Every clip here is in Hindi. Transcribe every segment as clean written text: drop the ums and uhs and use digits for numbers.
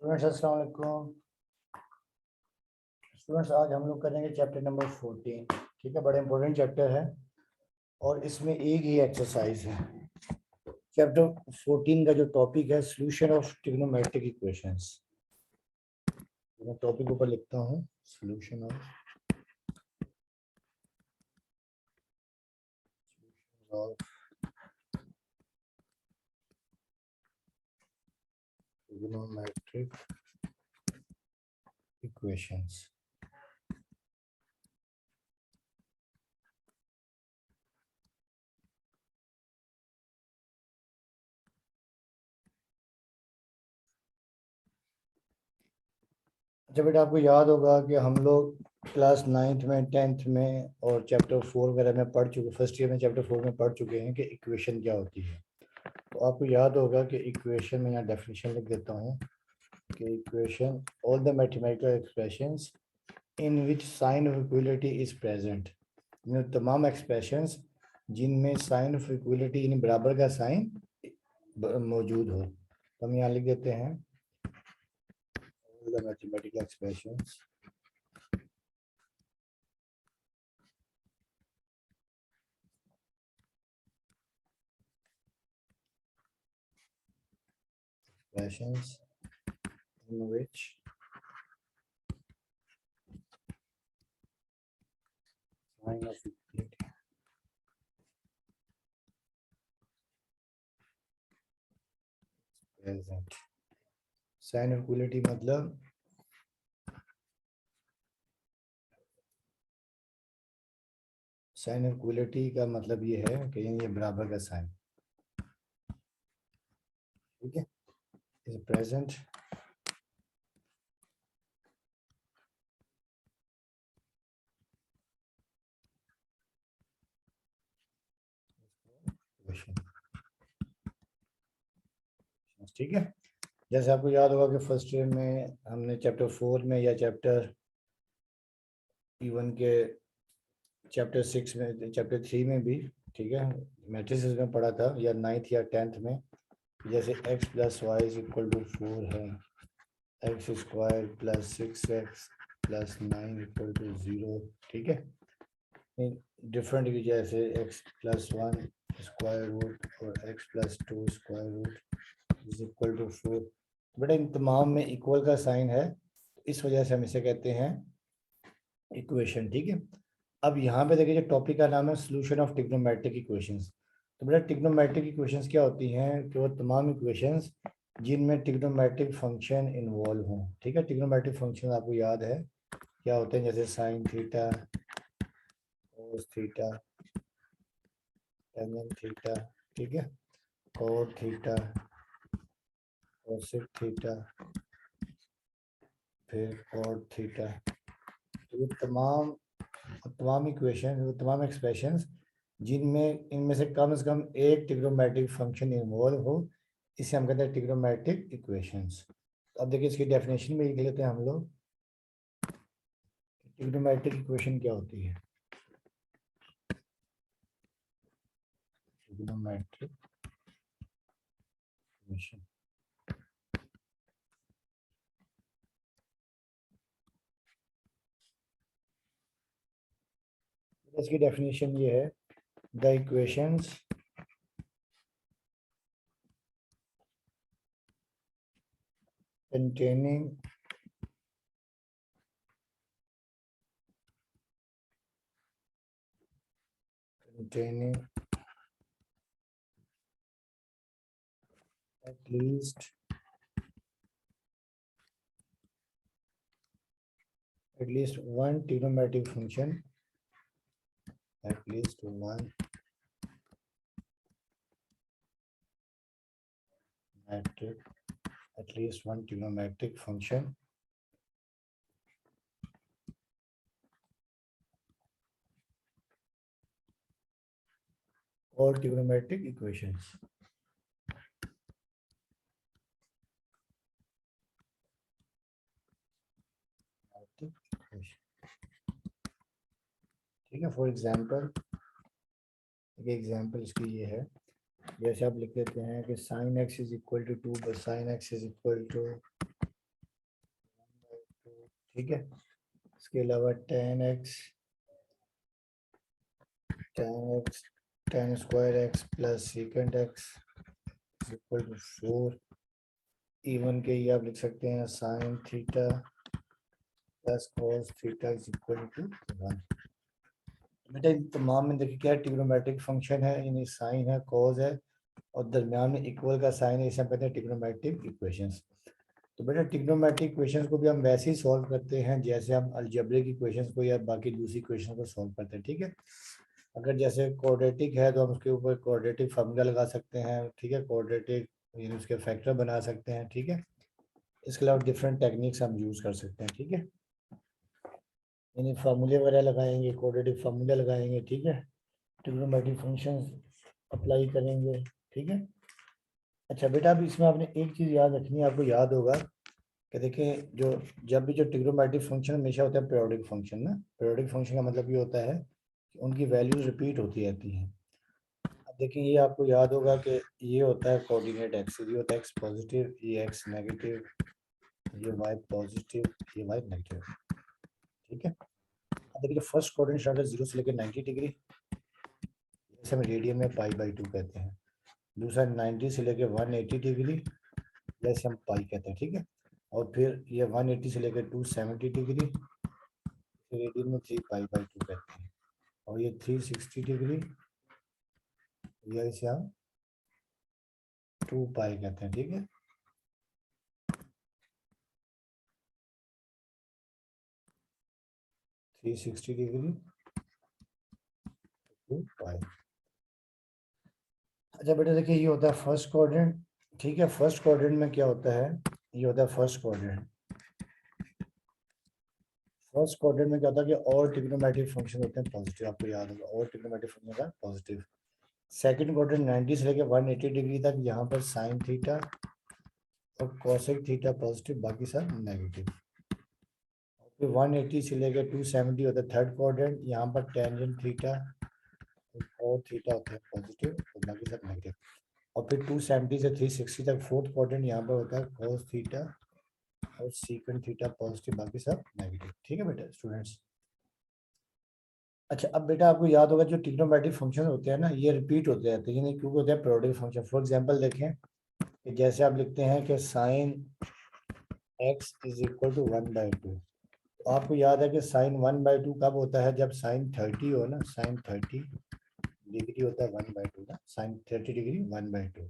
स्टूडेंट्स अस्सलाम वालेकुम। स्टूडेंट्स आज हम लोग करेंगे चैप्टर नंबर 14। ठीक है, बड़ा इंपॉर्टेंट चैप्टर है और इसमें एक ही एक्सरसाइज है। चैप्टर 14 का जो टॉपिक है सॉल्यूशन ऑफ ट्रिग्नोमेट्रिक इक्वेशंस। मैं टॉपिक ऊपर लिखता हूँ, सॉल्यूशन ऑफ ट्रिग्नोमेट्रिक इक्वेशंस। अच्छा बेटा, आपको याद होगा कि हम लोग क्लास 9th में 10th में और चैप्टर 4 वगैरह में पढ़ चुके, फर्स्ट ईयर में चैप्टर 4 में पढ़ चुके हैं कि इक्वेशन क्या होती है। तो आपको याद होगा कि इक्वेशन में यहाँ डेफिनेशन लिख देता हूँ कि equation all the mathematical expressions in which sign of equality is present. तमाम एक्सप्रेशंस जिनमें साइन ऑफ इक्वलिटी यानी बराबर का साइन मौजूद हो। तो हम यहाँ लिख देते हैं all the mathematical expressions in which sign of equality present। Sign of equality मतलब साइन ऑफ इक्वलिटी का मतलब ये है कि ये बराबर का साइन, ठीक है, इज प्रेजेंट इक्वेशन। ठीक है, जैसे आपको याद होगा कि फर्स्ट ईयर में हमने चैप्टर 4 में या चैप्टर इवन के चैप्टर 6 में, चैप्टर 3 में भी, ठीक है, मैट्रिसेस में पढ़ा था, या 9th या 10th में, जैसे x plus y is equal to 4 है, x square plus 6x plus 9 equal to 0। ठीक है, डिफरेंट की जैसे x प्लस 1 स्क्वायर रूट और x plus 2 square root is equal to 4। बेटा इन तमाम में इक्वल का साइन है, इस वजह से हम इसे कहते हैं इक्वेशन। ठीक है, अब यहाँ पे देखिए, जो टॉपिक का नाम है सॉल्यूशन ऑफ ट्रिग्नोमेट्रिक इक्वेशंस। तो बेटा ट्रिग्नोमेट्रिक इक्वेशंस क्या होती हैं कि वो तमाम इक्वेशंस जिनमें ट्रिग्नोमेट्रिक फंक्शन इन्वॉल्व हों। ठीक है, ट्रिग्नोमेट्रिक फंक्शन आपको याद है क्या होते हैं, जैसे sine theta, cos theta, tan theta, ठीक है, कोट थीटा, कोसेक थीटा, फिर कॉट थीटा। तो ये तमाम इक्वेशन, तमाम एक्सप्रेशंस जिनमें इनमें से कम एक ट्रिग्नोमेट्रिक फंक्शन इन्वॉल्व हो, इसे हम कहते हैं ट्रिग्नोमेट्रिक इक्वेशंस। तो अब देखिए इसकी डेफिनेशन में लिख लेते हैं हम लोग, ट्रिग्नोमेट्रिक इक्वेशन क्या होती है। ट्रिग्नोमेट्रिक इक्वेशन, इसकी डेफिनेशन ये है, the equations containing at least one trigonometric function, at least one metric, at least one trigonometric function or trigonometric equations। ठीक है, फॉर एग्जांपल, एक एग्जांपल इसकी ये है, जैसे आप लिख लेते हैं कि sine x is equal to 2 sine x is equal to ठीक है। इसके अलावा tan square x plus second x equal to 4। Even के ये आप लिख सकते हैं sine theta plus cos theta is equal to 1। बेटा इन तमाम में देखिए क्या ट्रिग्नोमेट्रिक फंक्शन है, यानी साइन है, कॉस है और दरम्यान में इक्वल का साइन है, इसे हम कहते हैं ट्रिग्नोमेट्रिक इक्वेशंस। तो बेटा ट्रिग्नोमेट्रिक इक्वेशंस को भी हम वैसे ही सॉल्व करते हैं जैसे हम अलजेब्रिक इक्वेशंस को या बाकी दूसरी इक्वेशन को सॉल्व करते हैं, ठीक है। अगर जैसे क्वाड्रेटिक है तो हम उसके ऊपर क्वाड्रेटिक फार्मूला लगा सकते हैं, ठीक है, क्वाड्रेटिक यानी उसके फैक्टर बना सकते हैं, ठीक है। इसके अलावा डिफरेंट टेक्निक्स हम यूज़ कर सकते हैं, ठीक है, यानी फार्मूले वगैरह लगाएंगे, क्वाड्रेटिक फार्मूला लगाएंगे, ठीक है, ट्रिग्नोमेट्रिक फंक्शंस अप्लाई करेंगे, ठीक है। अच्छा बेटा अब इसमें आपने एक चीज़ याद रखनी है, आपको याद होगा कि देखिए जो जब भी जो ट्रिग्नोमेट्रिक फंक्शन हमेशा होता है पीरियोडिक फंक्शन ना, पीरियोडिक फंक्शन का मतलब ये होता है कि उनकी वैल्यूज रिपीट होती रहती हैं। अब देखिए ये आपको याद होगा कि ये होता है कोऑर्डिनेट एक्सिस, ये होता है एक्स पॉजिटिव, ये एक्स नेगेटिव, ये वाई पॉजिटिव, ये वाई नेगेटिव, ठीक है। अब देखिए फर्स्ट कोऑर्डिनेट स्टार्ट है 0 से लेकर 90 डिग्री, जैसे हम रेडियन में π/2 कहते हैं। दूसरा 90 से लेकर 180 डिग्री, जैसे हम पाई कहते हैं, ठीक है। और फिर ये 180 से लेकर 270 डिग्री, रेडियन में 3π/2 कहते हैं। और ये 360 डिग्री, या इसे हम 2π कहते हैं, ठीक है। Three 60 degree 2π। अच्छा बेटा देखिए ये होता है फर्स्ट क्वाड्रेंट, ठीक है। फर्स्ट क्वाड्रेंट में क्या होता है, ये होता है फर्स्ट क्वाड्रेंट। फर्स्ट क्वाड्रेंट में क्या होता है कि और ट्रिग्नोमेट्रिक फंक्शन होते हैं पॉजिटिव, आपको याद होगा और ट्रिग्नोमेट्रिक फंक्शन का पॉजिटिव। सेकंड क्वाड्रेंट 90 से लेकर 180 डिग्री तक, यहाँ पर साइन थीटा और कोसेक थीटा पॉजिटिव, बाकी सब नेगेटिव। फिर 180 से लेकर 270 होता है थर्ड क्वाड्रेंट, यहाँ पर टेंजेंट थीटा और थीटा होता है पॉजिटिव और बाकी सब नेगेटिव। और फिर 270 से 360 तक फोर्थ क्वाड्रेंट, यहाँ पर होता है cos थीटा और सीकेंट थीटा पॉजिटिव, बाकी सब नेगेटिव, ठीक है बेटा स्टूडेंट्स। अच्छा अब बेटा आपको याद होगा जो ट्रिग्नोमेट्रिक फंक्शन होते हैं ना, ये रिपीट होते रहते हैं, यानी क्योंकि होते हैं पीरियोडिक फंक्शन। फॉर एग्जांपल देखें कि जैसे आप लिखते हैं कि sine x is equal to 1/2। तो आपको याद है कि साइन 1/2 कब होता है, जब साइन 30 हो ना, साइन 30 डिग्री होता है 1/2 ना, साइन 30 डिग्री 1/2।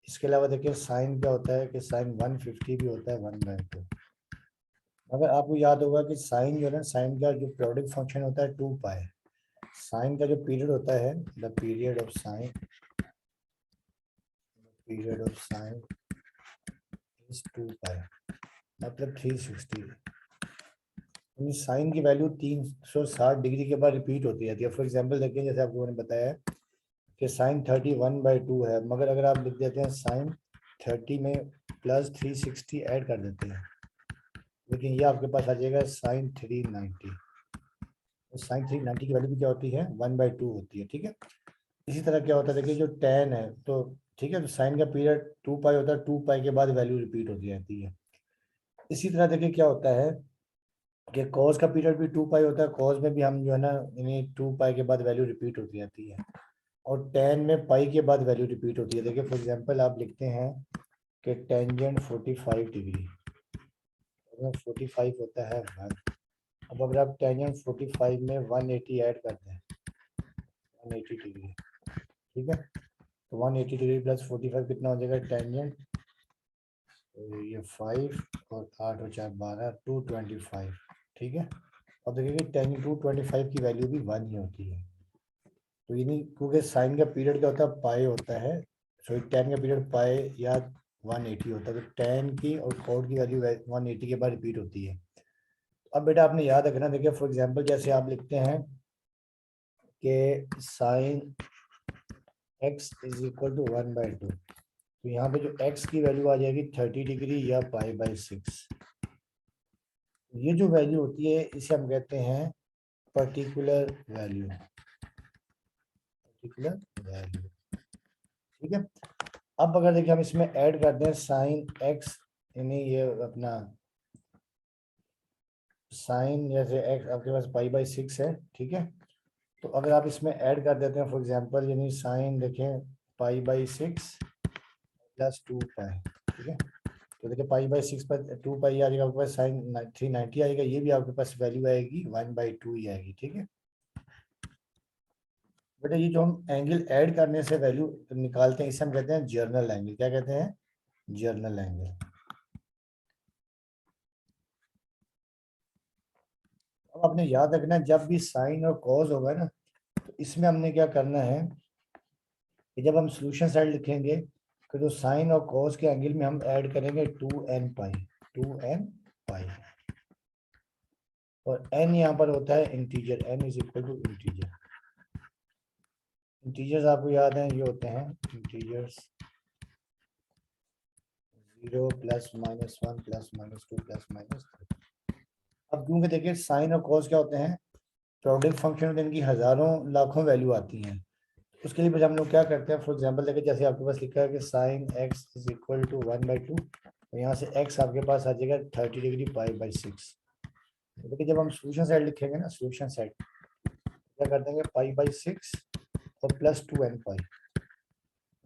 इसके अलावा देखिए साइन क्या होता है कि साइन 150 भी होता है 1/2। मगर आपको याद होगा कि साइन जो है ना, साइन का जो पीरियोडिक फंक्शन होता है 2π। साइन का जो पीरियड होता है, the period of sine is 2π, मतलब 360। साइन की वैल्यू 360 डिग्री के बाद रिपीट होती रहती है। फॉर एग्जांपल देखिए जैसे आपको मैंने बताया कि साइन 31/2 है, मगर अगर आप लिख देते हैं साइन 30 में प्लस 360 ऐड कर देते हैं, लेकिन ये आपके पास आ जाएगा साइन 390। तो साइन 390 की वैल्यू भी क्या होती है 1/2 होती है, ठीक है। इसी तरह क्या होता है देखिए जो tan है, तो ठीक है, तो साइन का पीरियड 2π होता है, 2π के बाद वैल्यू रिपीट होती रहती है। इसी तरह देखिए क्या होता है कि cos का पीरियड भी 2π होता है, cos में भी हम जो है ना, यानी 2π के बाद वैल्यू रिपीट होती रहती है। और tan में पाई के बाद वैल्यू रिपीट होती है। देखिए फॉर एग्जांपल आप लिखते हैं कि टेंजेंट 45 डिग्री, 45 होता है 1। अब अगर आप टेंजेंट 45 में 180 ऐड करते हैं, 180 डिग्री, ठीक है, तो 180 डिग्री प्लस 45 कितना हो जाएगा टेंजेंट, तो ये 5 और 8 और 4 12, 225, ठीक है। और देखिए टेंजेंट 225 की वैल्यू भी 1 ही होती है। तो यानी क्योंकि साइन का पीरियड क्या होता है पाई होता है, सॉरी टेन का पीरियड पाई या 180 होता है, तो टेन की और कोड की वैल्यू 180 के बाद रिपीट होती है। अब बेटा आपने याद रखना, देखिए फॉर एग्जांपल जैसे आप लिखते हैं कि sine x is equal to 1/2, तो यहाँ पे जो x की वैल्यू आ जाएगी 30 डिग्री या π/6। ये जो वैल्यू होती है इसे हम कहते हैं पर्टिकुलर वैल्यू, ठीक है। अब अगर देखिए हम इसमें ऐड करते हैं साइन x, यानी ये अपना साइन जैसे एक्स आपके पास पाई बाई 6 है, ठीक है। तो अगर आप इसमें ऐड कर देते हैं फॉर एग्जांपल, यानी साइन देखें पाई बाई 6 प्लस 2 पाई, ठीक है। तो देखिए पाई बाई 6 पर 2 पाई आ जाएगा आपके पास, साइन 390 आएगा, ये भी आपके पास वैल्यू आएगी 1/2 ही आएगी, ठीक है। बेटा ये जो हम एंगल ऐड करने से वैल्यू निकालते हैं इसे हम कहते हैं जर्नल एंगल। क्या कहते हैं? Journal angle. अब आपने याद रखना है, जब भी साइन और कॉस होगा ना, तो इसमें हमने क्या करना है कि जब हम सॉल्यूशन साइड लिखेंगे तो जो साइन और कॉस के एंगल में हम ऐड करेंगे 2n पाई, 2n पाई। और n यहाँ पर होता है integer, n is equal to integer. Integers आपको याद हैं, ये होते हैं इंटीजर्स 0 प्लस -1 प्लस -2 प्लस -3। अब क्योंकि देखिए साइन और कॉस क्या होते हैं, प्रोडक्ट फंक्शन होते हैं, इनकी हजारों लाखों वैल्यू आती हैं। उसके लिए बस हम लोग क्या करते हैं, फॉर एग्जांपल देखिए जैसे आपके पास लिखा है कि sine x is equal to 1/2, तो यहाँ से एक्स आपके पास आ जाएगा 30 डिग्री पाई बाई 6। तो देखिए जब हम सोल्यूशन साइड लिखेंगे ना, सोल्यूशन साइड क्या कर देंगे पाई बाई 6 और प्लस 2n पाई।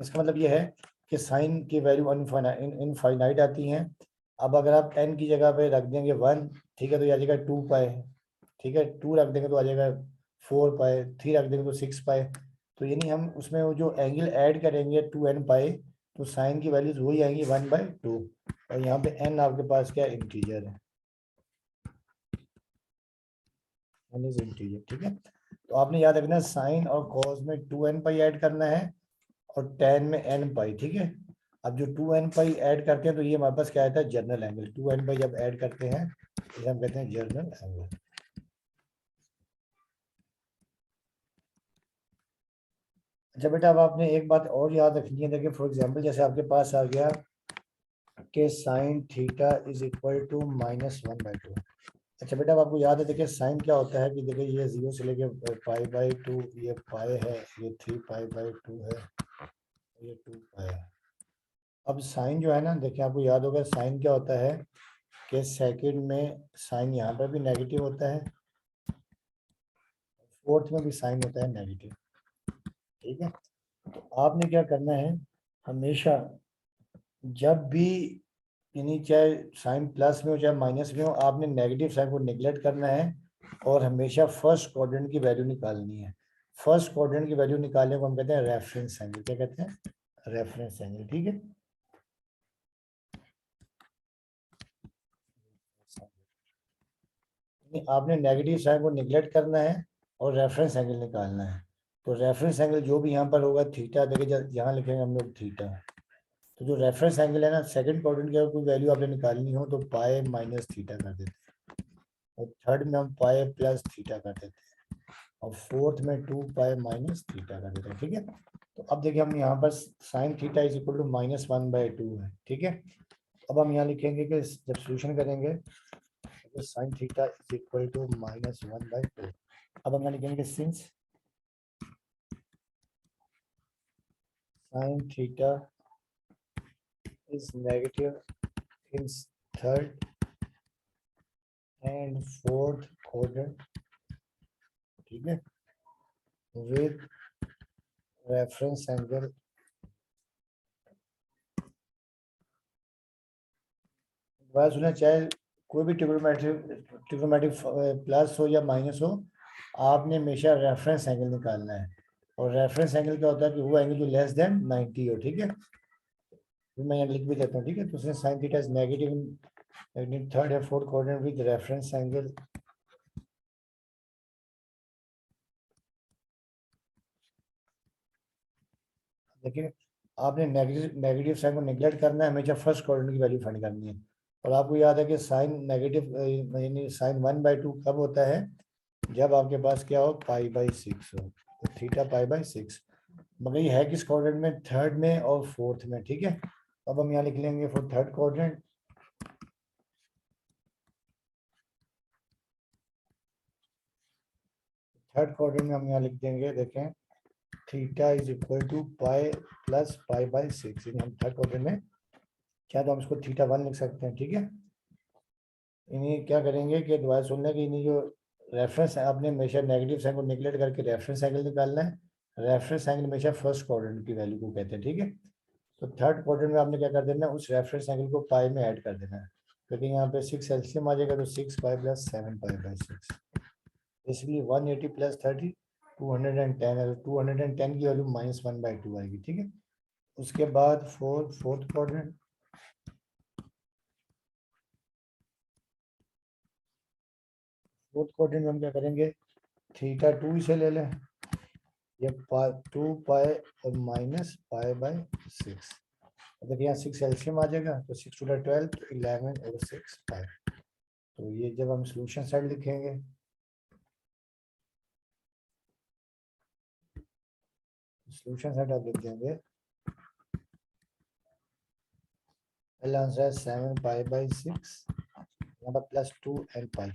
इसका मतलब ये है कि साइन की वैल्यू इनफाइनाइट आती हैं। अब अगर आप n की जगह पे रख देंगे 1, ठीक है, तो ये आ जाएगा 2 पाई, ठीक है। 2 रख देंगे तो आ जाएगा 4 पाई, 3 रख देंगे तो 6 पाई। तो यानी हम उसमें वो जो एंगल ऐड करेंगे 2n पाई, तो साइन की वैल्यूज वही आएंगी 1/2। और यहाँ पे n आपके पास क्या इंटीजर है, n इज इंटीजर, ठीक है। तो आपने याद रखना साइन और कॉस में 2n पाई ऐड करना है और tan में n पाई, ठीक है। अब जो 2n पाई ऐड करते हैं तो ये हमारे पास क्या आता है जर्नल एंगल। 2n पाई जब ऐड करते हैं तो हम कहते हैं जर्नल एंगल। अच्छा बेटा अब आपने एक बात और याद रखनी है, देखिए फॉर एग्जांपल जैसे आपके पास आ गया कि sine theta is equal to -1/2। अच्छा बेटा अब आपको याद है देखिए साइन क्या होता है कि देखिए ये 0 से लेके पाई बाई 2, ये पाई है, ये 3 पाई बाई 2 है, ये 2 पाई है। अब साइन जो है ना, देखिए आपको याद होगा साइन क्या होता है कि सेकंड में साइन यहाँ पर भी नेगेटिव होता है, फोर्थ में भी साइन होता है नेगेटिव, ठीक है। तो आपने क्या करना है हमेशा, जब भी यानी चाहे साइन प्लस में हो चाहे माइनस में हो, आपने नेगेटिव साइन को निगलेक्ट करना है और हमेशा फर्स्ट क्वाड्रेंट की वैल्यू निकालनी है। फर्स्ट क्वाड्रेंट की वैल्यू निकालने को हम कहते हैं रेफरेंस एंगल। क्या कहते हैं? रेफरेंस एंगल, ठीक है। आपने नेगेटिव साइन को निगलेक्ट करना है और रेफरेंस एंगल निकालना है। तो रेफरेंस एंगल जो भी यहाँ पर होगा थीटा, देखिए यहाँ लिखेंगे हम लोग थीटा। तो जो रेफरेंस एंगल है ना, सेकंड क्वाड्रेंट की अगर कोई वैल्यू आपने निकालनी हो तो पाई माइनस थीटा कर देते हैं, और थर्ड में हम पाई प्लस थीटा कर देते हैं, और फोर्थ में 2 पाई माइनस थीटा कर देते हैं, ठीक है। तो अब देखिए हम यहाँ पर sine theta is equal to -1/2 है, ठीक है। अब हम यहाँ लिखेंगे कि जब सोल्यूशन करेंगे तो sine theta is equal to -1/2। अब हम यहाँ लिखेंगे since sine theta is negative in third and fourth quadrant, ठीक है, विद रेफरेंस एंगल बात सुना, चाहे कोई भी ट्रिग्नोमेट्रिक प्लस हो या माइनस हो, आपने हमेशा रेफरेंस एंगल निकालना है। और रेफरेंस एंगल क्या होता है कि वो एंगल जो लेस देन 90 हो, ठीक है। तो मैं यहाँ लिख भी देता हूँ, ठीक है। तो उसने sine theta is negative in third या fourth quadrant with reference angle, देखिए आपने नेगेटिव साइन को निगलेक्ट करना है, हमेशा फर्स्ट क्वाड्रेंट की वैल्यू फाइंड करनी है। और आपको याद है कि साइन नेगेटिव यानी साइन 1/2 कब होता है, जब आपके पास क्या हो पाई बाई 6 हो, तो थीटा पाई बाई 6। मगर ये है किस क्वाड्रेंट में, थर्ड में और फोर्थ में, ठीक है। अब हम यहाँ लिख लेंगे for third quadrant, third quadrant में हम यहाँ लिख देंगे देखें theta is equal to pi plus pi by 6, यानी हम थर्ड क्वाड्रेंट में चाहे तो हम इसको थीटा 1 लिख सकते हैं, ठीक है। इन्हीं क्या करेंगे कि दोबारा सुन लें कि इन्हीं जो रेफरेंस है आपने हमेशा नेगेटिव साइन को निगलेक्ट करके रेफरेंस एंगल निकालना है। रेफरेंस एंगल हमेशा फर्स्ट क्वाड्रेंट की वैल्यू को कहते हैं, ठीक है। तो थर्ड क्वाड्रेंट में आपने क्या कर देना है, उस रेफरेंस एंगल को पाई में ऐड कर देना है, क्योंकि यहाँ पे 6 एलसीएम आ जाएगा, तो 6 पाई प्लस 7 पाई बाई 6, इसलिए 180 प्लस 30 210 है, 210 की वैल्यू -1/2 आएगी, ठीक है। उसके बाद फोर्थ क्वाड्रेंट, में हम क्या करेंगे, थीटा 2 इसे ले लें, ये 2 पाई और माइनस पाई बाई 6, अगर यहाँ 6 एलसीएम आ जाएगा तो 6 टू 12 तो 11/6 पाई। तो ये जब हम सोल्यूशन साइड लिखेंगे, सोल्यूशन साइड आप लिख देंगे, पहला आंसर है 7 पाई बाई 6, यहाँ पर प्लस 2 एंड पाई,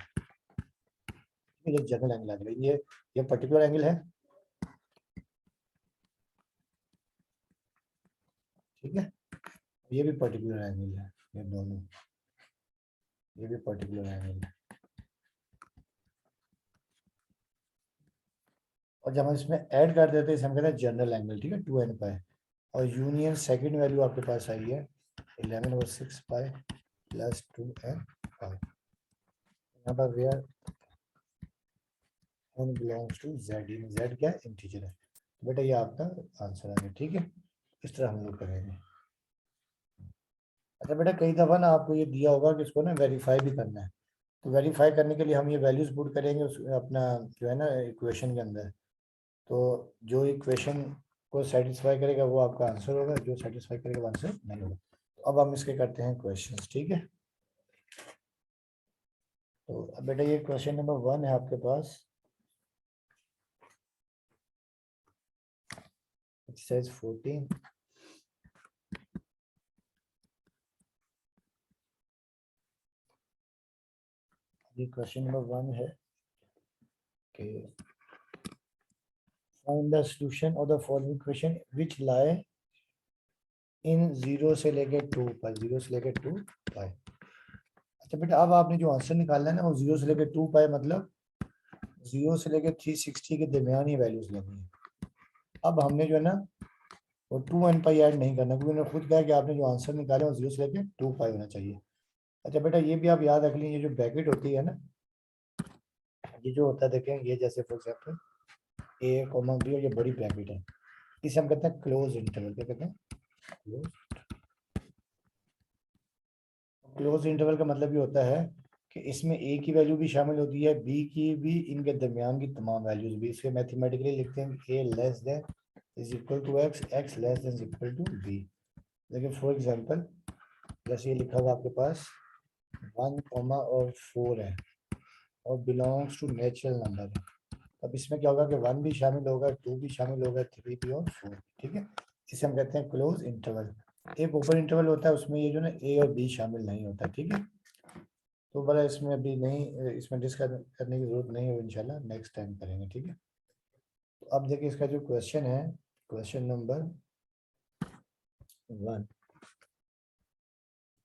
ये जनरल एंगल आ गया, ये पर्टिकुलर एंगल है, ठीक है। ये भी पर्टिकुलर एंगल है, ये दोनों, ये भी पर्टिकुलर एंगल है। और जब हम इसमें ऐड कर देते हैं इसे हम कहते हैं जनरल एंगल, ठीक है, 2 एन पाई। और यूनियन सेकंड वैल्यू आपके पास आई है 11/6 पाई प्लस 2 एन पाई। यहाँ पर where n belongs to z, z क्या इंटीजर है, बेटा ये आपका आंसर आ गया, ठीक है। इस तरह हम लोग करेंगे। अच्छा बेटा, कई दफ़ा ना आपको ये दिया होगा कि इसको ना वेरीफाई भी करना है, तो वेरीफाई करने के लिए हम ये वैल्यूज पुट करेंगे उस अपना जो है ना इक्वेशन के अंदर, तो जो इक्वेशन को सेटिस्फाई करेगा वो आपका आंसर होगा, जो सेटिस्फाई करेगा वो आंसर नहीं होगा। तो अब हम इसके करते हैं क्वेश्चंस, ठीक है। तो अब बेटा ये क्वेश्चन नंबर 1 है आपके पास, एक्सरसाइज 14। ये क्वेश्चन नंबर 1 है कि find the solution of the following question which lie in 0 से लेके 2 पाई, 0 से लेके 2 पाई। अच्छा बेटा, अब आपने जो आंसर निकालना है ना वो 0 से लेके 2 पाई मतलब 0 से लेके 360 के दरमियान ही वैल्यूज लेनी है। अब हमने जो है ना वो 2 एन पाई ऐड नहीं करना, क्योंकि उन्होंने खुद कहा कि आपने जो आंसर निकाले वो 0 से लेके 2 पाई होना चाहिए। अच्छा बेटा, ये भी आप याद रख लीजिए, ये जो ब्रैकेट होती है ना, ये जो होता है देखें, ये जैसे फॉर एग्जाम्पल A, B, और ये बड़ी ब्रैकेट है, इसे हम कहते हैं क्लोज इंटरवल। क्या कहते हैं? क्लोज। क्लोज इंटरवल का मतलब ये होता है कि इसमें ए की वैल्यू भी शामिल होती है, बी की भी, इनके दरमियान की तमाम वैल्यूज भी। इसके मैथमेटिकली लिखते हैं a less than is equal to x, x less than is equal to b. लेकिन फॉर एग्जांपल जैसे ये लिखा हुआ आपके पास 1, और 4 है और बिलोंग्स टू नेचुरल नंबर है, अब इसमें क्या होगा कि 1 भी शामिल होगा, 2 भी शामिल होगा, 3 भी और 4, ठीक है। इसे हम कहते हैं क्लोज इंटरवल। एक ओपन इंटरवल होता है, उसमें ये जो ना ए और बी शामिल नहीं होता, ठीक है। तो बड़ा इसमें अभी नहीं, इसमें डिस्कस करने की जरूरत नहीं है, इंशाल्लाह नेक्स्ट टाइम करेंगे, ठीक है। तो अब देखिए इसका जो क्वेश्चन है, क्वेश्चन नंबर 1,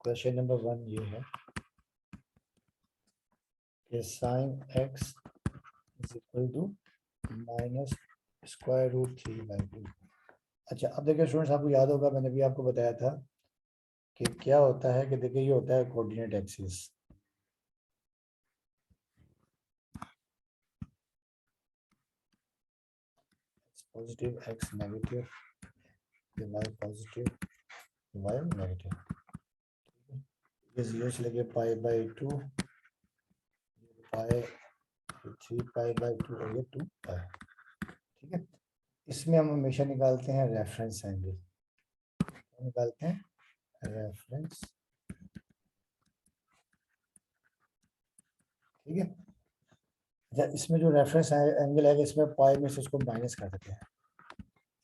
क्वेश्चन नंबर 1 ये है कि sine x is equal to -√3/2। अच्छा, अब देखिए स्टूडेंट्स, आपको याद होगा मैंने भी आपको बताया था कि क्या होता है, कि देखिए ये होता है coordinate axis, positive x negative, y positive y negative, ये 0 से लेके π/2, पाई 3π/2 और ये 2 पाई, ठीक है। इसमें हम हमेशा निकालते हैं रेफरेंस एंगल, निकालते हैं रेफरेंस, ठीक है। इसमें जो रेफरेंस एंगल है, इसमें पाई में से उसको माइनस कर देते हैं,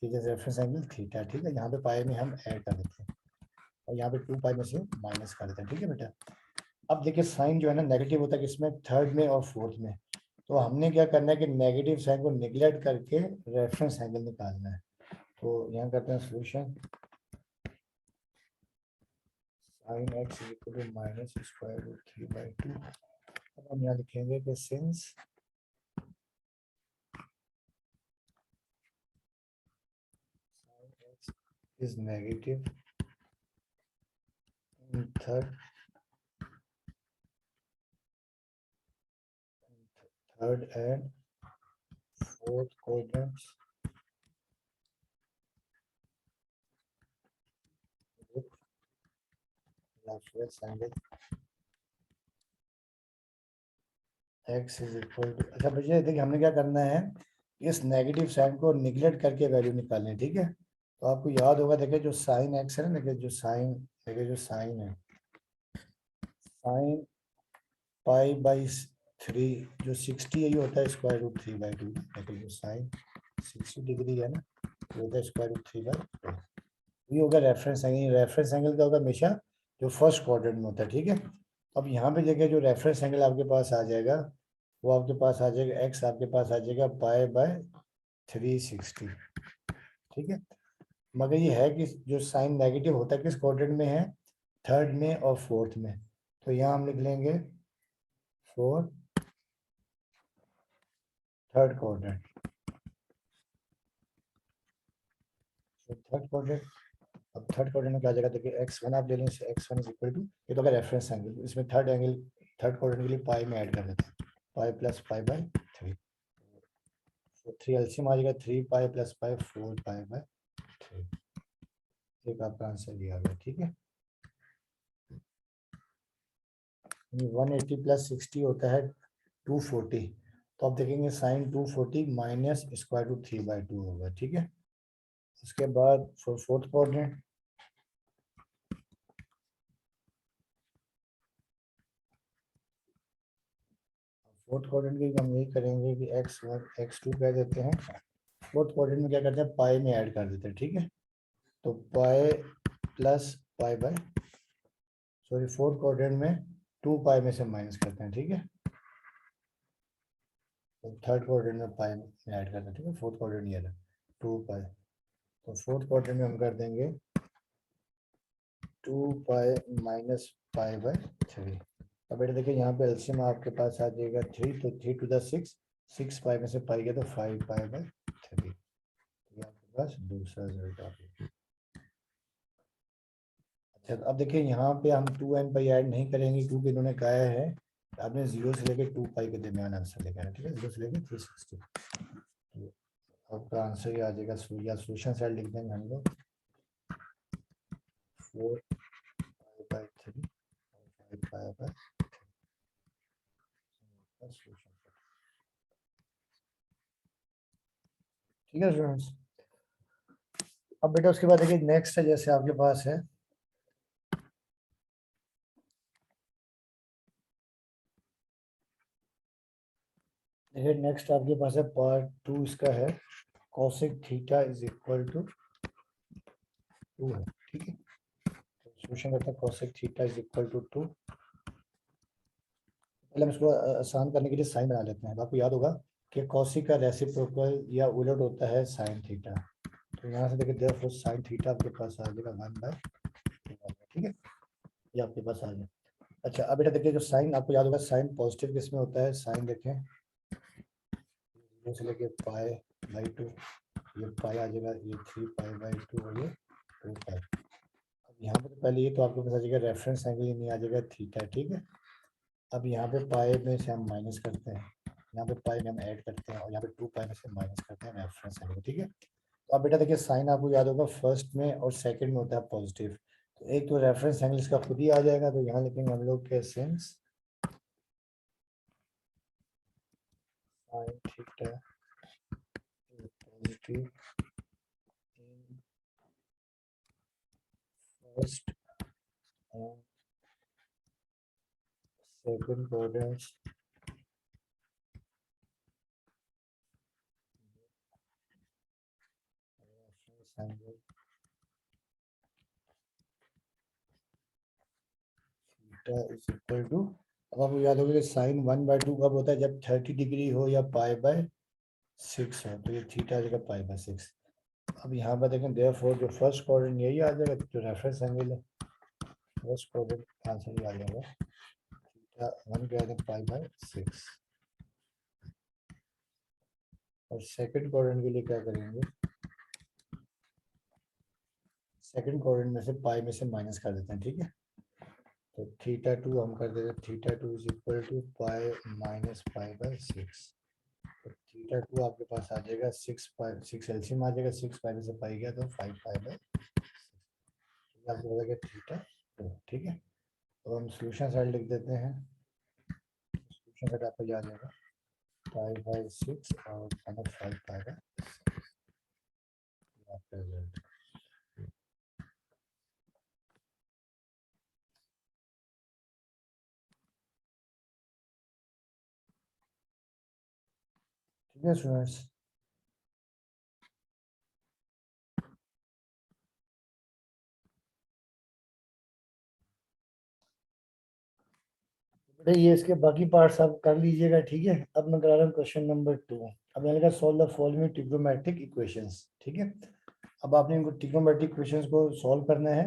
ठीक है, रेफरेंस एंगल थीटा, ठीक है। यहाँ पे पाई में हम ऐड कर देते हैं और यहाँ पे 2 पाई में से माइनस कर देते हैं, ठीक है बेटा। अब देखिए साइन जो है ना नेगेटिव होता है किसमें, थर्ड में और फोर्थ में, तो हमने क्या करना है कि नेगेटिव साइन को निगलेक्ट करके रेफरेंस एंगल निकालना है। तो यहाँ करते हैं solution, sine x equal to minus square root 3/2। अब हम यहाँ लिखेंगे कि since sine x is negative in third and fourth quadrants with Lafayette angle x is equal to। अच्छा बच्चे देखिए हमने क्या करना है, इस नेगेटिव साइन को निगलेक्ट करके वैल्यू निकालनी है, ठीक है। तो आपको याद होगा, देखिए जो साइन एक्स है ना, देखिए जो साइन है, साइन पाई बाई 3 जो 60 है, ये होता है स्क्वायर रूट 3/2। देखिए जो साइन 60 डिग्री है ना, ये होता है स्क्वायर रूट 3/2। ये होगा रेफरेंस एंगल। रेफरेंस एंगल का होगा हमेशा जो फर्स्ट क्वाड्रेंट में होता है, ठीक है। अब यहाँ पे देखिए जो रेफरेंस एंगल आपके पास आ जाएगा, वो आपके पास आ जाएगा, एक्स आपके पास आ जाएगा पाई बाय 360, ठीक है। मगर ये है कि जो साइन नेगेटिव होता है किस क्वाड्रेंट में है, थर्ड में और फोर्थ में। तो यहाँ हम लिख लेंगे four third quadrant. Third quadrant, अब थर्ड क्वाड्रेंट में क्या आ जाएगा, देखिए x1 आप ले लें, x1 इज इक्वल टू, ये तो अगर रेफरेंस एंगल, इसमें थर्ड एंगल थर्ड क्वाड्रेंट के लिए पाई में ऐड कर देते हैं, पाई प्लस पाई बाय 3। तो 3 एलसीएम आ जाएगा, 3 पाई प्लस पाई 4 पाई बाय 3। एक आपका आंसर दिया गया, ठीक है। 180 प्लस 60 होता है 240। तो आप देखेंगे साइन 240 माइनस स्क्वायर रूट 3/2 होगा, ठीक है। उसके बाद फोर्थ क्वाड्रेंट, फोर्थ क्वाड्रेंट की हम यही करेंगे कि x1 x2 कह देते हैं। फोर्थ क्वाड्रेंट में क्या करते हैं, पाई में ऐड कर देते हैं, ठीक है। तो पाई plus pi by, sorry fourth quadrant में 2 पाई में से माइनस करते हैं, ठीक है। तो थर्ड क्वाड्रेंट में पाई में ऐड करते हैं, ठीक है। फोर्थ क्वाड्रेंट ये है 2 पाई। तो फोर्थ क्वाड्रेंट में हम कर देंगे 2 पाई माइनस पाई बाय 3। अब बेटा देखिए यहाँ पे एलसीएम आपके पास आ जाएगा 3, तो 3 टू द 6, 6 पाई में से पाई गया तो 5 पाई बाय 3। ये आपके पास दूसरा रिजल्ट आ गया। अच्छा तो अब देखिए यहाँ पे हम 2n पाई ऐड नहीं करेंगे, क्योंकि इन्होंने कहा है आपने 0 से लेकर 2 पाई के दरमियान आंसर लेकर आना, ठीक है। 0 से लेकर 360। तो आपका आंसर ये आ जाएगा, या सोल्यूशन साइड लिख देंगे हम लोग 4 pi by 3 5 pi by solution, ठीक है स्टूडेंट्स। अब बेटा उसके बाद देखिए नेक्स्ट है, जैसे आपके पास है देखिए नेक्स्ट आपके पास है पार्ट 2, इसका है cosec theta is equal to 2 है, ठीक है। तो सोल्यूशन करते हैं cosec theta is equal to 2। पहले हम इसको आसान करने के लिए साइन बना लेते हैं। आपको याद होगा कि cosec का रेसिप्रोकल या उलट होता है sin थीटा। तो यहाँ से देखिए देयरफॉर sin थीटा आपके पास आ जाएगा 1/2, ठीक है। ये आपके पास आ गया। अच्छा अब बेटा देखिए जो साइन आपको याद होगा, साइन पॉजिटिव किस में होता है, साइन देखें 0 से लेके पाई बाई 2, ये पाई आ जाएगा, ये 3 पाई बाई 2 और ये 2 पाई। अब यहाँ पे तो पहले ये तो आपको पता चलेगा रेफरेंस एंगल नहीं आ जाएगा थीटा, ठीक है। अब यहाँ पे पाई में से हम माइनस करते हैं, यहाँ पे पाई में हम ऐड करते हैं, और यहाँ पे 2 पाई में से माइनस करते हैं रेफरेंस एंगल, ठीक है। तो अब बेटा देखिए साइन आपको याद होगा फर्स्ट में और सेकंड में होता है पॉजिटिव। तो एक तो रेफरेंस एंगल इसका खुद ही आ जाएगा, तो यहाँ लिखेंगे हम लोग के since sine theta positive in first and second quadrants reference angle theta is equal to, अब आपको याद होगा कि साइन 1/2 कब होता है, जब 30 डिग्री हो या पाई बाय 6 हो, तो ये थीटा आ जाएगा पाई बाय 6। अब यहाँ पर देखें देयरफॉर जो फर्स्ट क्वाड्रेंट यही आ जाएगा जो रेफरेंस एंगल है, फर्स्ट क्वाड्रेंट आंसर आ जाएगा theta 1 greater than pi by 6। और सेकंड क्वाड्रेंट के लिए क्या करेंगे, सेकंड क्वाड्रेंट में से पाई में से माइनस कर देते हैं, ठीक है। तो थीटा 2 हम कर देते हैं, theta 2 is equal to pi minus pi by 6। तो थीटा 2 आपके पास आ जाएगा 6 पाई, 6 एलसीएम आ जाएगा, 6 पाई में से पाई गया तो 5 पाई बाय 6 आपको पता है थीटा 2, ठीक है। तो हम सोल्यूशन साइड लिख देते हैं, सोल्यूशन साइड आपको याद आएगा पाई बाय 6 और 5 पाई बाय 6। ठीक है स्टूडेंट्स, बेटा ये इसके बाकी पार्ट्स आप कर लीजिएगा, ठीक है। अब मैं करा रहा हूँ क्वेश्चन नंबर 2। अब मैंने कहा solve the following trigonometric equations, ठीक है। अब आपने इनको ट्रिग्नोमेट्रिक इक्वेशंस को सॉल्व करना है।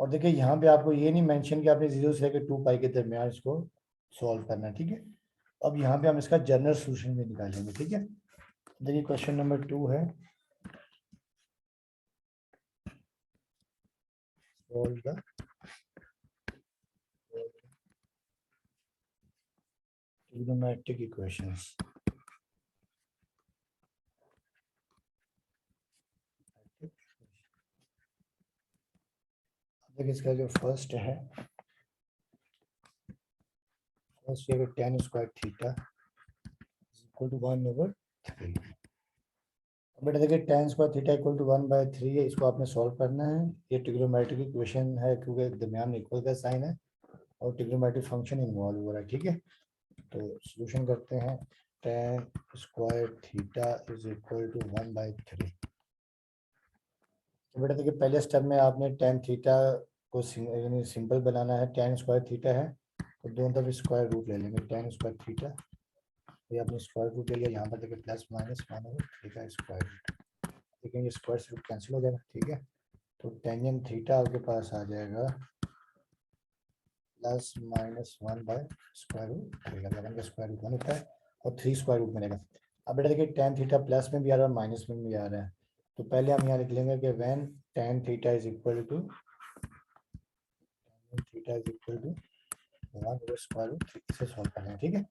और देखिए यहाँ पे आपको ये नहीं मेंशन कि आपने 0 से लेकर 2 पाई के दरमियान इसको सॉल्व करना है, ठीक है। अब यहाँ पे हम इसका जनरल सोल्यूशन भी निकालेंगे, ठीक है। देखिए क्वेश्चन नंबर 2 है, सॉल्व द ट्रिग्नोमेट्रिक इक्वेशंस। देखिए इसका जो फर्स्ट है, फर्स्ट ये tan square theta equal to 1/3। बेटा देखिए tan square theta equal to 1/3 है, इसको आपने सॉल्व करना है। ये ट्रिग्नोमेट्रिक इक्वेशन है क्योंकि दरमियान में इक्वल का साइन है और ट्रिग्नोमेट्रिक फंक्शन इन्वॉल्व हो रहा है, ठीक है। तो सॉल्यूशन करते हैं, tan square theta is equal to 1/3। तो बेटा देखिए पहले स्टेप में आपने tan थीटा को यानी सिंपल बनाना है, tan स्क्वायर थीटा है तो दोनों तरफ स्क्वायर रूट ले लेंगे, tan स्क्वायर थीटा, ये आपने स्क्वायर रूट ले लिया, यहाँ पर देखिए प्लस माइनस 1/3 का स्क्वायर रूट, ठीक है। ये स्क्वायर से रूट कैंसिल हो जाएगा, ठीक है। तो टेंजेंट थीटा आपके पास आ जाएगा प्लस माइनस 1/√3, अगर 1 का स्क्वायर रूट 1 होता है और 3 स्क्वायर रूट मिलेगा। अब बेटा देखिए tan थीटा प्लस में भी आ रहा है और माइनस में भी आ रहा है, तो पहले हम यहाँ लिख लेंगे कि when tan theta is equal to 1/√3 से सॉल्व करना है, ठीक है।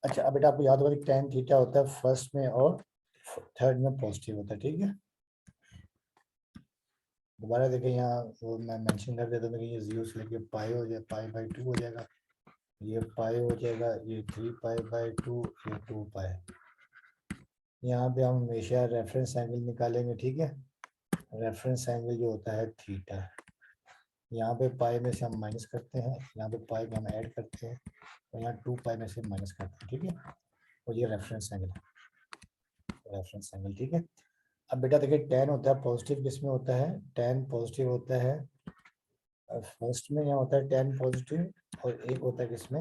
अच्छा अब बेटा आपको याद होगा कि tan थीटा होता है फर्स्ट में और थर्ड में पॉजिटिव होता है, ठीक है। दोबारा देखिए यहाँ वो मैं मेंशन कर देता हूँ कि ये 0 से लेके पाई हो जाए, पाई/2 हो जाएगा, ये पाई हो जाएगा, ये 3 पाई/2, ये 2 पाई। यहाँ पे हम हमेशा रेफरेंस एंगल निकालेंगे, ठीक है। रेफरेंस एंगल जो होता है थीटा, यहाँ पे पाई में से हम माइनस करते हैं, यहाँ पे पाई में हम ऐड करते हैं और यहाँ 2 पाई में से माइनस करते हैं, ठीक है। और ये रेफरेंस एंगल, रेफरेंस एंगल, ठीक है। अब बेटा देखिए tan होता है पॉजिटिव, किस में होता है, tan पॉजिटिव होता है फर्स्ट में, यहाँ होता है tan पॉजिटिव, और एक होता है किसमें,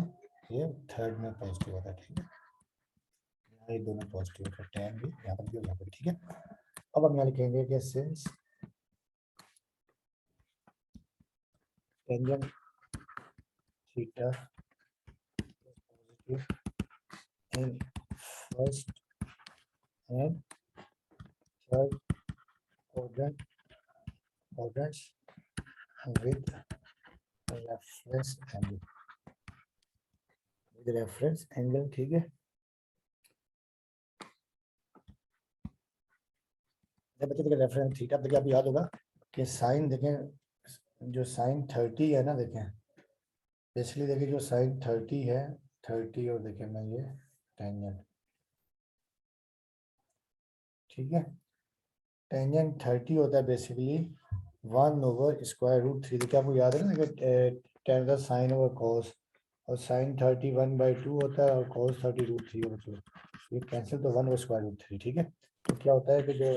ये थर्ड में पॉजिटिव होता है, ठीक है। यहाँ ये दोनों पॉजिटिव होता है, tan भी यहाँ पर भी और यहाँ पर भी, ठीक है। अब हम यहाँ लिखेंगे कि since tangent theta positive in first and third quadrants with reference angle, with reference angle, ठीक है। जब बच्चे देखिए रेफरेंस थीटा, देखिए आप याद होगा कि साइन देखें, जो साइन 30 है ना, देखें बेसिकली देखिए जो साइन 30 है, 30 और देखें मैं ये टेंजेंट, ठीक है। टेंजेंट 30 होता है बेसिकली 1/√3। देखिए आपको याद है ना कि टेन का साइन ओवर कॉस, और साइन 30 1/2 होता है और कॉस 30 √3 होता है, ये कैंसिल तो 1/√3, ठीक है। तो क्या होता है कि जो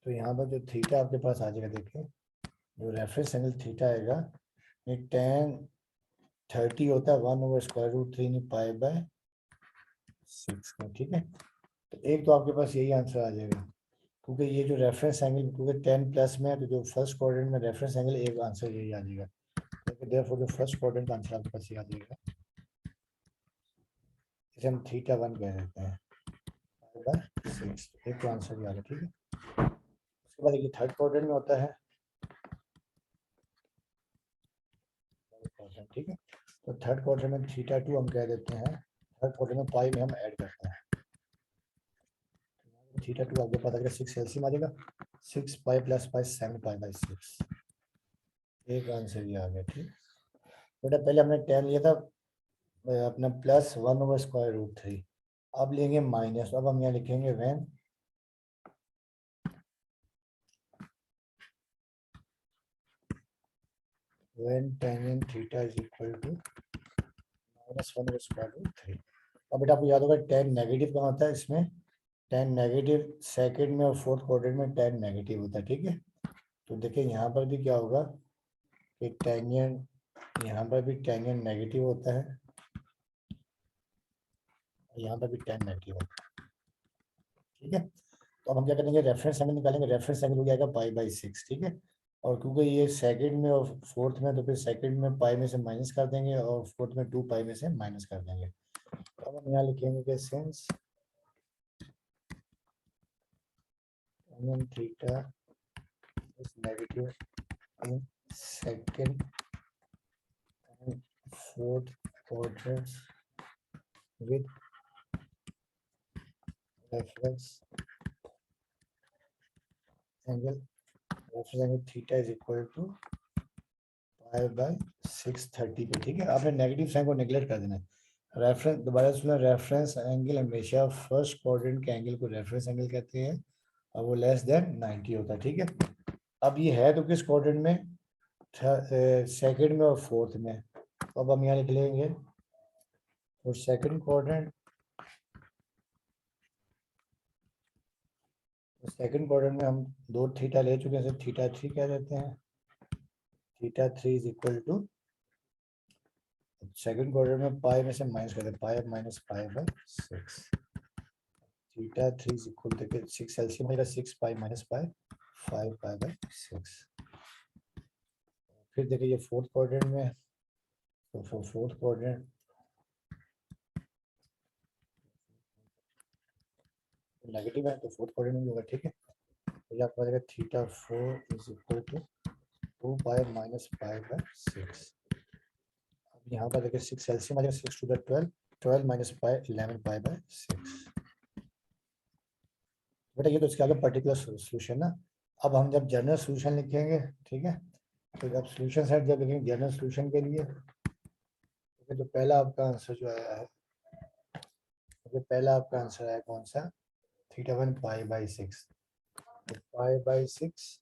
तो यहाँ पर जो थीटा आपके पास आ जाएगा, देखिए जो रेफरेंस एंगल थीटा आएगा, ये tan 30 होता है 1/√3 पाई/6 में, ठीक है। तो एक तो आपके पास यही आंसर आ जाएगा। क्योंकि ये जो रेफरेंस एंगल, क्योंकि 10 प्लस में है तो जो फर्स्ट क्वाड्रेंट में रेफरेंस एंगल, एक आंसर यही आ जाएगा। तो देयरफॉर जो फर्स्ट क्वाड्रेंट का आंसर आपके पास ये आ जाएगा, इसे हम θ1 कह देते हैं, 6। एक तो आंसर ये आ गया, ठीक है। उसके बाद ये थर्ड क्वाड्रेंट में होता है, ठीक है। तो थर्ड क्वाड्रेंट में θ2 हम कह देते हैं, थर्ड क्वाड्रेंट में पाई में हम ऐड करते हैं, θ2 आपको पता है 6 एलसीएम आ जाएगा, 6 पाई प्लस पाई 7 पाई बाई 6, एक आंसर ये आ गया, ठीक। बेटा पहले हमने 10 लिया था अपना +1/√3, अब लेंगे माइनस, अब हम यहाँ लिखेंगे when tan theta is equal to -1/√3। अब बेटा आपको याद होगा tan नेगेटिव कहाँ होता है इसमें, tan नेगेटिव सेकंड में और फोर्थ क्वाड्रेंट में tan नेगेटिव होता है, ठीक है। तो देखिए यहाँ पर भी क्या होगा कि टेंजेंट, यहाँ पर भी टेंजेंट नेगेटिव होता है, यहाँ पर भी tan नेगेटिव होता है, ठीक है। तो अब हम क्या करेंगे, रेफरेंस एंगल निकालेंगे, रेफरेंस एंगल हो जाएगा π/6, ठीक है। और क्योंकि ये सेकंड में और फोर्थ में, तो फिर सेकंड में पाई में से माइनस कर देंगे और फोर्थ में 2 पाई में से माइनस कर देंगे। तो अब हम यहाँ लिखेंगे कि since theta is negative in second and fourth quadrants with reference angle theta is equal to π/630 पे, ठीक है। आपने नेगेटिव साइन को नेगलेक्ट कर देना है। रेफरेंस, दोबारा सुना, रेफरेंस एंगल हमेशा फर्स्ट क्वाड्रेंट के एंगल को रेफरेंस एंगल कहते हैं और वो लेस देन 90 होता है, ठीक है। अब ये है तो किस क्वाड्रेंट में, सेकंड में और फोर्थ में। तो अब हम यहाँ लिख लेंगे और सेकंड क्वाड्रेंट, सेकंड क्वाड्रेंट में हम 2 थीटा ले चुके हैं, θ3 कह देते हैं, θ3 is equal to, second quadrant में पाई में से माइनस करते हैं, π-π/6, θ3 इज इक्वल टू 6 एलसीएम आएगा, 6 पाई माइनस पाई 5 π/6। फिर देखिए ये फोर्थ क्वाड्रेंट में, तो फोर्थ क्वाड्रेंट नेगेटिव है तो फोर्थ क्वाड्रेंट में होगा, ठीक है। तो ये आपको आ जाएगा θ4 is equal to 2 pi minus π/6। अब यहाँ पर देखिए 6 एलसीएम आ जाएगा, 6 टू द 12, 12 माइनस पाई 11 π/6। बेटा ये तो इसके आगे पर्टिकुलर सोल्यूशन ना। अब हम जब जनरल सोल्यूशन लिखेंगे, ठीक है, तो जब सोल्यूशन सेट जब लिखेंगे जनरल सोल्यूशन के लिए, तो पहला आपका आंसर जो आया है, तो पहला आपका आंसर आया कौन सा, θ1 π/6, तो π/6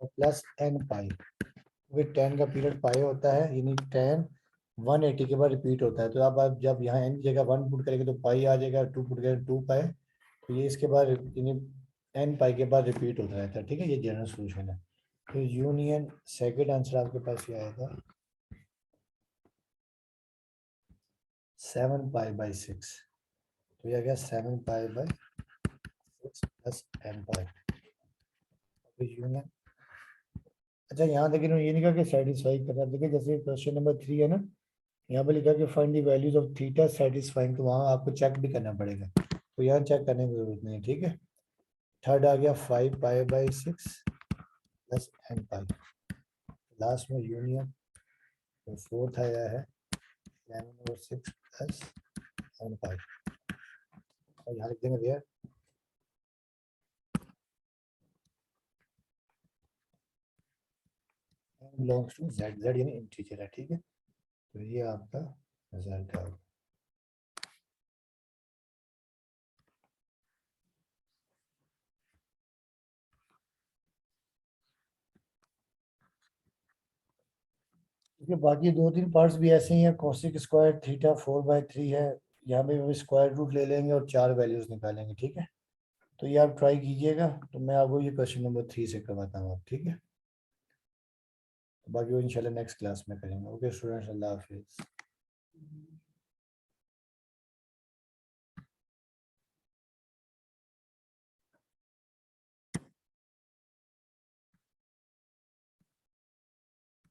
और प्लस n पाई, क्योंकि 10 का पीरियड पाई होता है, यानी 10 180 के बाद रिपीट होता है। तो अब आप जब यहाँ n की जगह 1 पुट करेंगे तो पाई आ जाएगा, 2 पुट करेंगे 2 पाई, तो ये इसके बाद यानी n पाई के बाद रिपीट होता रहता है, ठीक है। ये जनरल सोल्यूशन है। तो यूनियन सेकंड आंसर आपके पास ये आएगा 7 π/6, तो ये आ गया 7 π/6 प्लस n पाई। तो यूनियन, अच्छा यहाँ देखिए ये नहीं कहा कि सेटिस्फाई कर रहा है, देखिए जैसे क्वेश्चन नंबर 3 है ना, यहाँ पे लिखा कि find the values of theta satisfying, तो वहाँ आपको चेक भी करना पड़ेगा, तो यहाँ चेक करने की जरूरत नहीं है, ठीक है। थर्ड आ गया 5 π/6 प्लस n पाई, लास्ट में यूनियन, तो फोर्थ आया है 11/6 प्लस n पाई, और यहाँ लिख देंगे where n belongs to z, z यानी इंटीजर है, ठीक है। तो ये आपका रिजल्ट है। देखिए बाकी 2-3 पार्ट्स भी ऐसे ही हैं, कोसिक स्क्वायर थीटा 4/3 है, यहाँ पे स्क्वायर रूट ले लेंगे और 4 वैल्यूज निकालेंगे, ठीक है। तो ये आप ट्राई कीजिएगा, तो मैं आपको ये क्वेश्चन नंबर 3 से करवाता हूँ, ठीक है। बाकी वो इंशाल्लाह नेक्स्ट क्लास में करेंगे। ओके स्टूडेंट्स, अल्लाह हाफिज़।